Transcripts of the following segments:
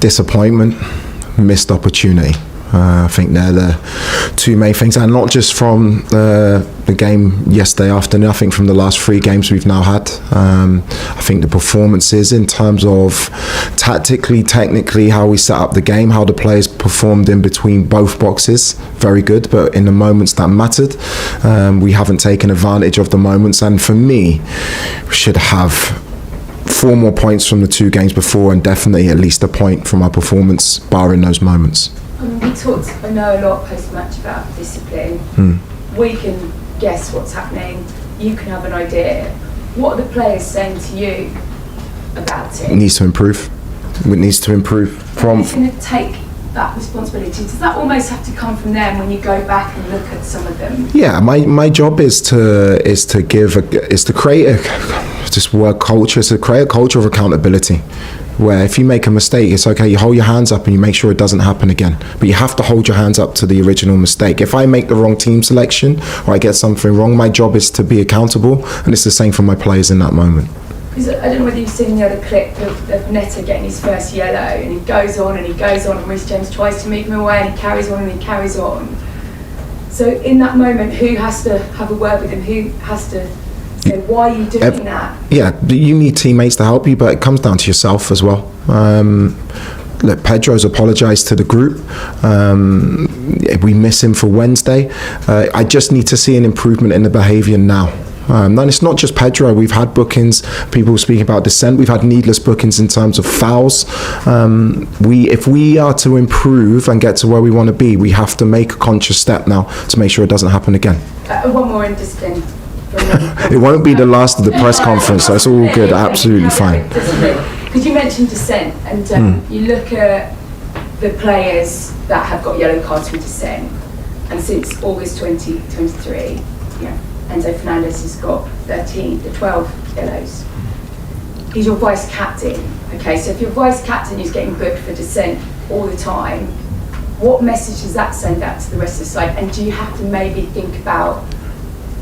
disappointment, missed opportunity. I think they're the two main things, and not just from the game yesterday afternoon. I think from the last 3 games we've now had. I think the performances in terms of tactically, technically, how we set up the game, how the players performed in between both boxes, very good. But in the moments that mattered, we haven't taken advantage of the moments. And for me, we should have 4 more points from the 2 games before, and definitely at least a point from our performance, barring those moments. We talked, I know, a lot post-match about discipline. We can guess what's happening. You can have an idea. What are the players saying to you about it? It needs to improve. It needs to improve. Who's going to take that responsibility? Does that almost have to come from them when you go back and look at some of them? Yeah, my job is to create a culture of accountability, where if you make a mistake, it's okay, you hold your hands up and you make sure it doesn't happen again. But you have to hold your hands up to the original mistake. If I make the wrong team selection or I get something wrong, my job is to be accountable, and it's the same for my players in that moment. Because I don't know whether you've seen the other clip of Netta getting his first yellow, and he goes on and he goes on, and Reece James tries to move him away, and he carries on and he carries on. So in that moment, who has to have a word with him? Who has to say, why are you doing that? Yeah, you need teammates to help you, but it comes down to yourself as well. Look, Pedro's apologised to the group. We miss him for Wednesday. I just need to see an improvement in the behaviour now. And it's not just Pedro. We've had bookings, people speaking about dissent. We've had needless bookings in terms of fouls. If we are to improve and get to where we want to be, we have to make a conscious step now to make sure it doesn't happen again. One more in discipline. It won't be the last of the press conference, so it's all good, absolutely fine. Because you mentioned dissent, and you look at the players that have got yellow cards for dissent, and since August 2023, Enzo Fernandez has got 12 yellows. He's your vice captain. Okay, so if your vice captain is getting booked for dissent all the time, what message does that send out to the rest of the side? And do you have to maybe think about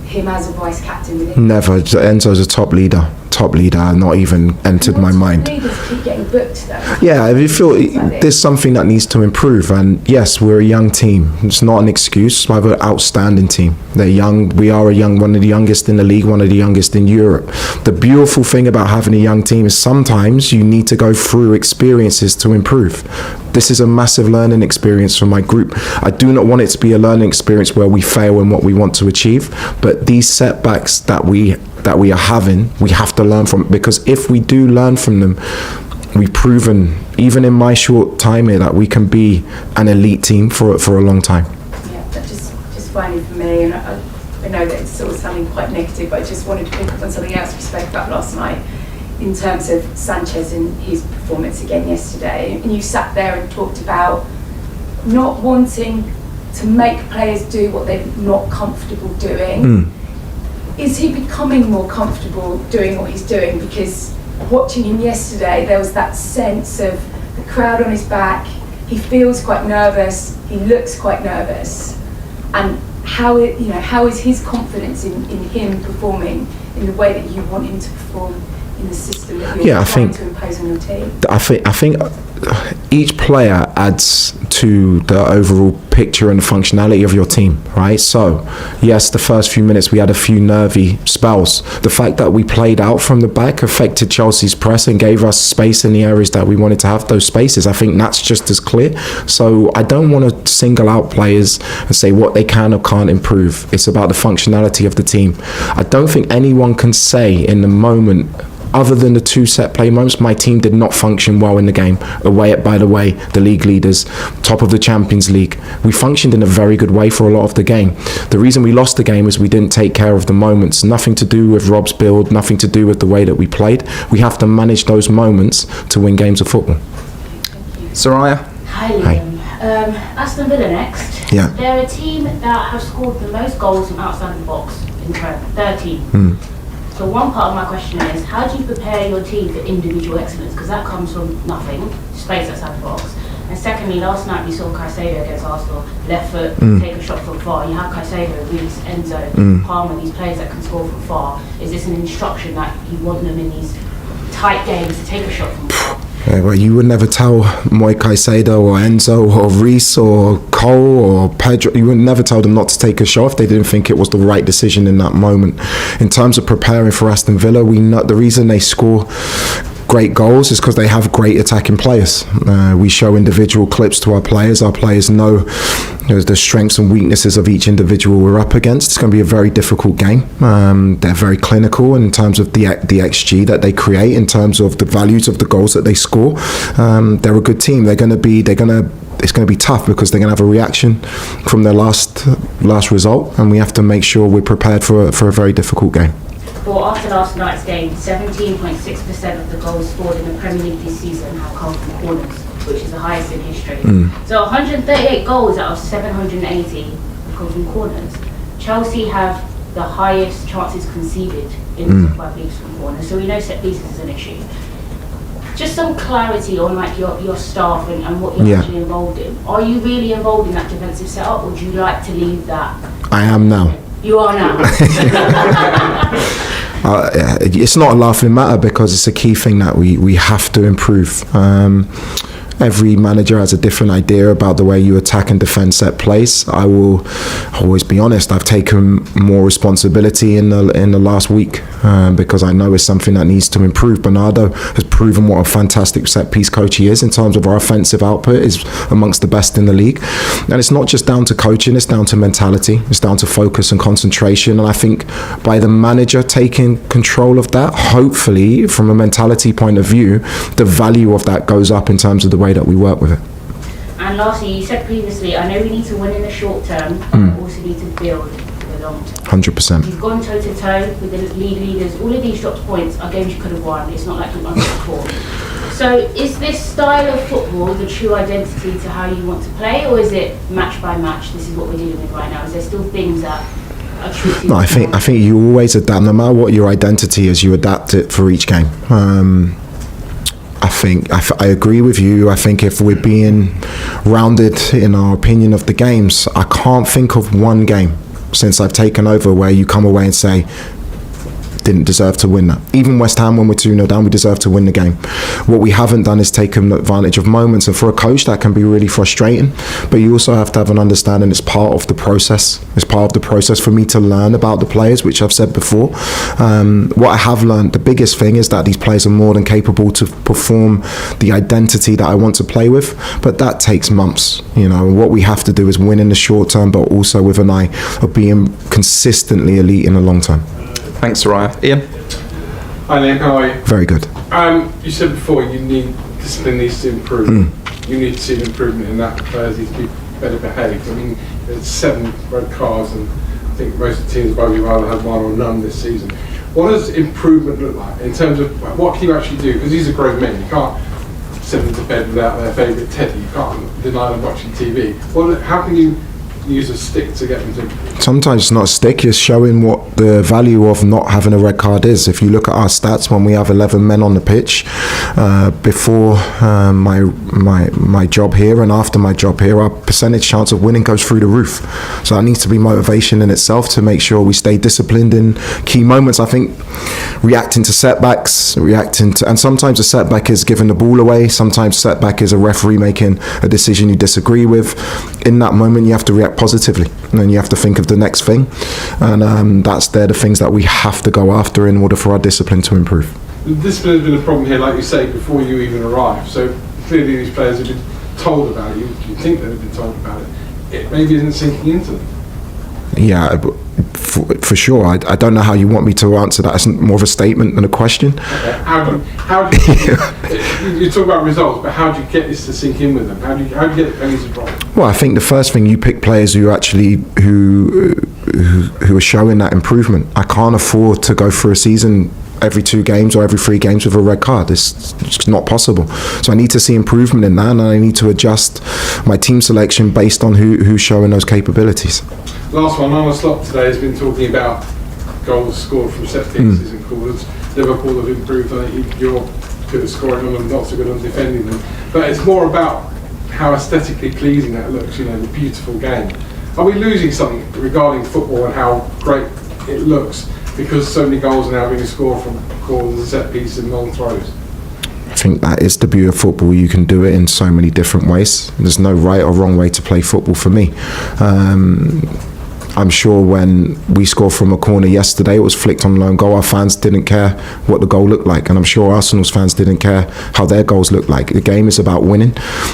him as a vice captain with him? Never. Enzo's a top leader, not even entered my mind. Leaders keep getting booked though. Yeah, I feel there's something that needs to improve, and yes, we're a young team. It's not an excuse. We have an outstanding team. They're young. We are one of the youngest in the league, one of the youngest in Europe. The beautiful thing about having a young team is sometimes you need to go through experiences to improve. This is a massive learning experience for my group. I do not want it to be a learning experience where we fail in what we want to achieve, but these setbacks that we are having, we have to learn from, because if we do learn from them, we've proven, even in my short time here, that we can be an elite team for a long time. Yeah, that's just finally for me, and I know that it's sort of sounding quite negative, but I just wanted to pick up on something else we spoke about last night in terms of Sanchez and his performance again yesterday. And you sat there and talked about not wanting to make players do what they're not comfortable doing. Is he becoming more comfortable doing what he's doing? Because watching him yesterday, there was that sense of the crowd on his back. He feels quite nervous. He looks quite nervous. And how is his confidence in him performing in the way that you want him to perform in the system that you're trying to impose on your team? I think each player adds to the overall picture and the functionality of your team, right? So, yes, the first few minutes we had a few nervy spells. The fact that we played out from the back affected Chelsea's press and gave us space in the areas that we wanted to have those spaces. I think that's just as clear. So I don't want to single out players and say what they can or can't improve. It's about the functionality of the team. I don't think anyone can say in the moment, other than the 2 set play moments, my team did not function well in the game. Away at, by the way, the league leaders, top of the Champions League. We functioned in a very good way for a lot of the game. The reason we lost the game is we didn't take care of the moments. Nothing to do with Rob's build, nothing to do with the way that we played. We have to manage those moments to win games of football. Soraya? Hi, Liam. Aston Villa next. Yeah. They're a team that have scored the most goals from outside the box in 13. So one part of my question is, how do you prepare your team for individual excellence? Because that comes from nothing, space outside the box. And secondly, last night we saw Caicedo against Arsenal, left foot, take a shot from far. You have Caicedo, Reece, Enzo, Palmer, these players that can score from far. Is this an instruction that you want them in these tight games to take a shot from far? Yeah, well, you would never tell Moy Caicedo or Enzo or Reece or Cole or Pedro, you would never tell them not to take a shot if they didn't think it was the right decision in that moment. In terms of preparing for Aston Villa, we know the reason they score great goals is because they have great attacking players. We show individual clips to our players. Our players know the strengths and weaknesses of each individual we're up against. It's going to be a very difficult game. They're very clinical in terms of the XG that they create, in terms of the values of the goals that they score. They're a good team. It's going to be tough because they're going to have a reaction from their last result, and we have to make sure we're prepared for a very difficult game. Well, after last night's game, 17.6% of the goals scored in the Premier League this season have come from corners, which is the highest in history. So 138 goals out of 780 have come from corners. Chelsea have the highest chances conceded in the top 5 leagues from corners, so we know set pieces is an issue. Just some clarity on like your staff and what you're actually involved in. Are you really involved in that defensive setup, or do you like to leave that? I am now. You are now. It's not a laughing matter because it's a key thing that we have to improve. Every manager has a different idea about the way you attack and defend set plays. I will always be honest, I've taken more responsibility in the last week because I know it's something that needs to improve. Bernardo has proven what a fantastic set piece coach he is in terms of our offensive output, is amongst the best in the league. And it's not just down to coaching, it's down to mentality, it's down to focus and concentration. And I think by the manager taking control of that, hopefully from a mentality point of view, the value of that goes up in terms of the way that we work with it. And lastly, you said previously, I know we need to win in the short term, but we also need to build for the long term. 100%. You've gone toe to toe with the league leaders. All of these dropped points are games you could have won. It's not like you've won before. So is this style of football the true identity to how you want to play, or is it match by match? This is what we're dealing with right now. Is there still things that are true to you? No, I think you always adapt. No matter what your identity is, you adapt it for each game. I agree with you. I think if we're being rounded in our opinion of the games, I can't think of one game since I've taken over where you come away and say, didn't deserve to win that. Even West Ham, when we're 2-0 down, we deserve to win the game. What we haven't done is taken advantage of moments, and for a coach that can be really frustrating, but you also have to have an understanding it's part of the process. It's part of the process for me to learn about the players, which I've said before. What I have learned, the biggest thing is that these players are more than capable to perform the identity that I want to play with, but that takes months. What we have to do is win in the short term, but also with an eye of being consistently elite in the long term. Thanks, Ryan. Ian? Hi Liam, how are you? Very good. You said before discipline needs to improve. You need to see an improvement in that. Players need to be better behaved. I mean, there's 7 red cards, and I think most of the teams probably rather have 1 or none this season. What does improvement look like in terms of what can you actually do? Because these are grown men. You can't send them to bed without their favourite teddy. You can't deny them watching TV. How can you use a stick to get them to? Sometimes it's not a stick, it's showing what the value of not having a red card is. If you look at our stats, when we have 11 men on the pitch, before my job here and after my job here, our percentage chance of winning goes through the roof. So that needs to be motivation in itself to make sure we stay disciplined in key moments. I think reacting to setbacks, and sometimes a setback is giving the ball away, sometimes setback is a referee making a decision you disagree with. In that moment you have to react positively, and then you have to think of the next thing, and they're the things that we have to go after in order for our discipline to improve. The discipline has been a problem here, like you say, before you even arrived. So clearly these players have been told about it. You think they've been told about it. It maybe isn't sinking into them. Yeah, for sure. I don't know how you want me to answer that. It's more of a statement than a question. Okay. How do you talk about results, but how do you get this to sink in with them? How do you get the pennies to drop? Well, I think the first thing, you pick players who actually who are showing that improvement. I can't afford to go through a season every 2 games or every 3 games with a red card. It's not possible. So I need to see improvement in that, and I need to adjust my team selection based on who's showing those capabilities. Last one, Arnold Slot today has been talking about goals scored from set pieces and corners. Liverpool have improved on it. You're good at scoring on them, not so good on defending them. But it's more about how aesthetically pleasing that looks, the beautiful game. Are we losing something regarding football and how great it looks because so many goals are now being scored from corners and set pieces and long throws? think that is the beauty of football. You can do it in so many different ways. There's no right or wrong way to play football for me. I'm sure when we scored from a corner yesterday, it was flicked on loan goal. Our fans didn't care what the goal looked like, and I'm sure Arsenal's fans didn't care how their goals looked like. The game is about winning.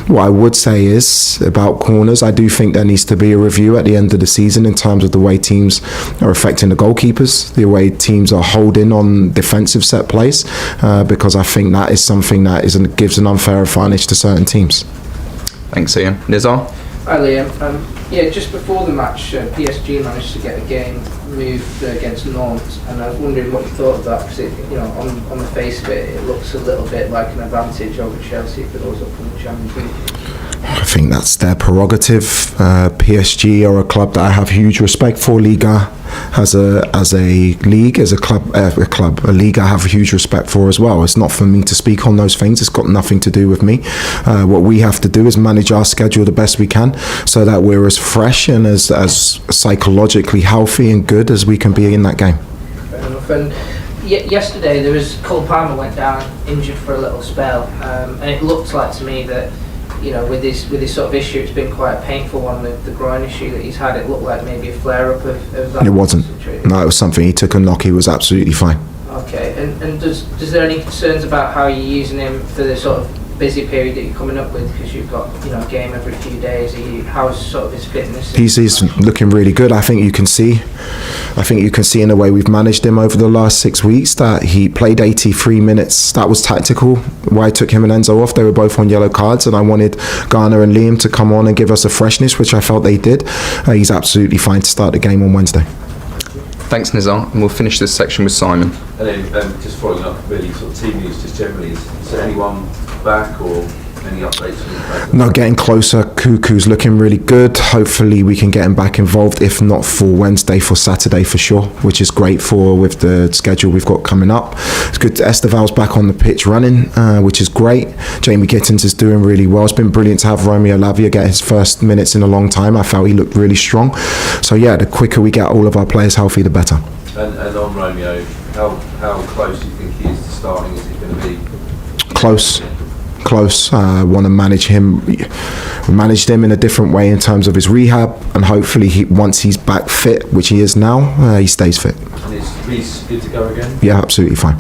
What I would say is about corners, I do think there needs to be a review at the end of the season in terms of the way teams are affecting the goalkeepers, the way teams are holding on defensive set plays, because I think that is something that gives an unfair advantage to certain teams. Thanks, Ian. Nizar? Hi Liam. Yeah, just before the match, PSG managed to get a game moved against Nantes, and I was wondering what you thought of that, because on the face of it, it looks a little bit like an advantage over Chelsea if it was up in the Champions League. I think that's their prerogative. PSG are a club that I have huge respect for. Liga as a league, as a league I have huge respect for as well. It's not for me to speak on those things. It's got nothing to do with me. What we have to do is manage our schedule the best we can, so that we're as fresh and as psychologically healthy and good as we can be in that game. Fair enough. And yesterday there was Cole Palmer went down injured for a little spell, and it looked like to me that, with this sort of issue, it's been quite a painful one, the groin issue that he's had. It looked like maybe a flare-up of that. It wasn't. No, it was something. He took a knock. He was absolutely fine. Okay, and does there any concerns about how you're using him for the sort of busy period that you're coming up with, because you've got a game every few days? How's sort of his fitness? He's looking really good. I think you can see in the way we've managed him over the last 6 weeks that he played 83 minutes. That was tactical. Why I took him and Enzo off, they were both on yellow cards, and I wanted Garner and Liam to come on and give us a freshness, which I felt they did. He's absolutely fine to start the game on Wednesday. Thanks, Nizar, and we'll finish this section with Simon. And then just following up, really, sort of team news just generally, is there anyone back or any updates? No, getting closer. Cuckoo's looking really good. Hopefully we can get him back involved, if not for Wednesday, for Saturday for sure, which is great with the schedule we've got coming up. It's good. Esteval's back on the pitch running, which is great. Jamie Gittins is doing really well. It's been brilliant to have Romeo Lavia get his first minutes in a long time. I felt he looked really strong. So yeah, the quicker we get all of our players healthy, the better. And on Romeo, how close do you think he is to starting? Is it going to be close? I want to manage him. We managed him in a different way in terms of his rehab, and hopefully once he's back fit, which he is now, he stays fit. And is Reece good to go again? Yeah, absolutely fine.